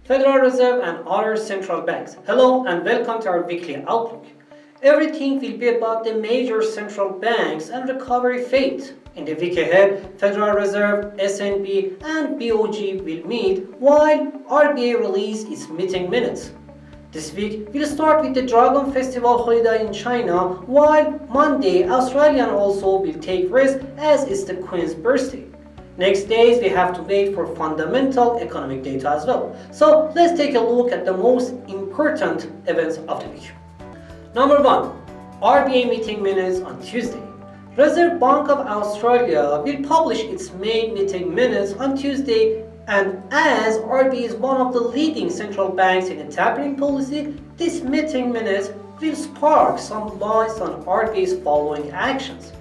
Federal Reserve and other central banks. Hello and welcome to our weekly outlook. Everything will be about the major central banks and recovery fate. In the week ahead, Federal Reserve, SNB and BOG will meet while RBA release its meeting minutes. This week, we'll start with the Dragon Festival holiday in China, while Monday, Australian also will take rest as it's the Queen's birthday. Next days, we have to wait for fundamental economic data as well. So let's take a look at the most important events of the week. Number 1. RBA meeting minutes on Tuesday. Reserve Bank of Australia will publish its May meeting minutes on Tuesday, and as RBA is one of the leading central banks in the tapering policy, this meeting minutes will spark some light on RBA's following actions.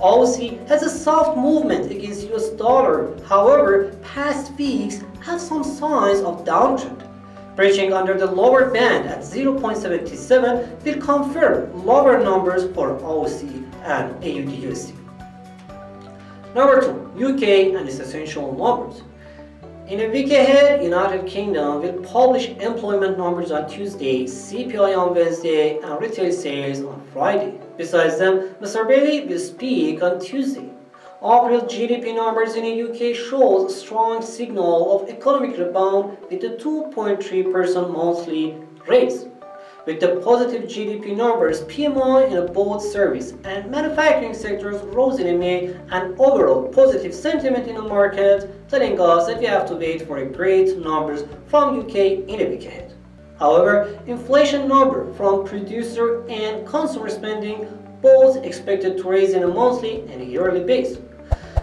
Aussie has a soft movement against US dollar, however, past weeks have some signs of downtrend. Breaching under the lower band at 0.77 will confirm lower numbers for Aussie and AUD/USD. Number 2. UK and its essential numbers. In a week ahead, United Kingdom will publish employment numbers on Tuesday, CPI on Wednesday, and retail sales on Friday. Besides them, Mr. Bailey will speak on Tuesday. April GDP numbers in the UK shows a strong signal of economic rebound with a 2.3% monthly raise. With the positive GDP numbers, PMI in both service and manufacturing sectors rose in May, and overall positive sentiment in the market, telling us that we have to wait for great numbers from UK in a week ahead. However, inflation number from producer and consumer spending both expected to rise in a monthly and a yearly base.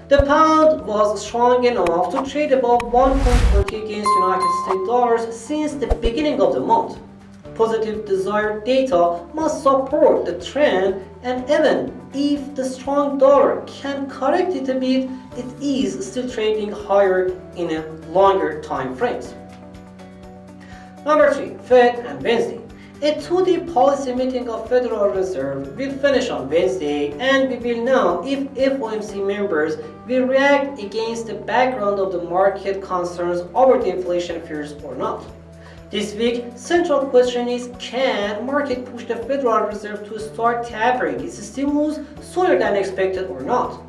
The pound was strong enough to trade above 1.40 against United States dollars since the beginning of the month. Positive desired data must support the trend, and even if the strong dollar can correct it a bit, it is still trading higher in a longer time frames. Number 3. Fed and Wednesday. A 2-day policy meeting of Federal Reserve will finish on Wednesday, and we will know if FOMC members will react against the background of the market concerns over the inflation fears or not. This week, central question is, can market push the Federal Reserve to start tapering its stimulus sooner than expected or not?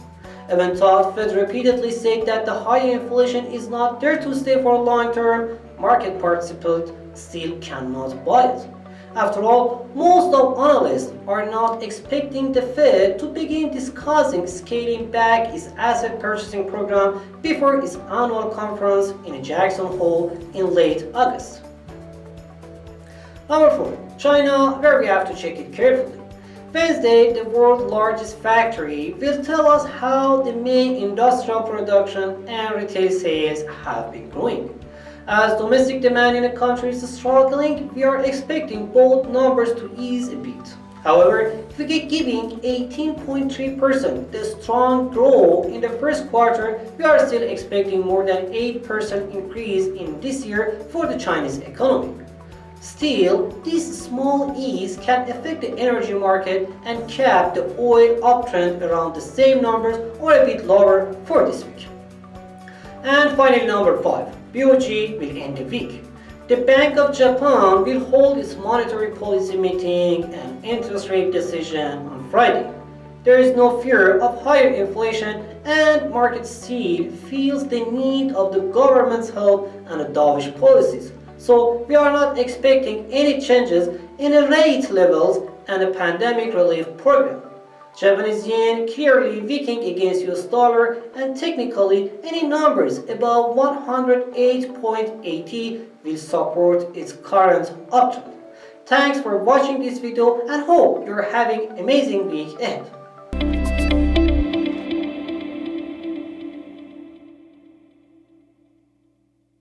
Even though Fed repeatedly said that the higher inflation is not there to stay for long term, market participants still cannot buy it. After all, most of analysts are not expecting the Fed to begin discussing scaling back its asset purchasing program before its annual conference in Jackson Hole in late August. Number 4. China, where we have to check it carefully. Wednesday, the world's largest factory will tell us how the May industrial production and retail sales have been growing. As domestic demand in the country is struggling, we are expecting both numbers to ease a bit. However, if we get giving 18.3% the strong growth in the first quarter, we are still expecting more than 8% increase in this year for the Chinese economy. Still, this small ease can affect the energy market and cap the oil uptrend around the same numbers or a bit lower for this week. And finally, number 5. BOG will end the week. The Bank of Japan will hold its monetary policy meeting and interest rate decision on Friday. There is no fear of higher inflation, and market still feels the need of the government's help and the dovish policies. So we are not expecting any changes in the rate levels and the pandemic relief program. Japanese yen clearly weakening against US dollar, and technically any numbers above 108.80 will support its current uptrend. Thanks for watching this video and hope you're having an amazing week ahead.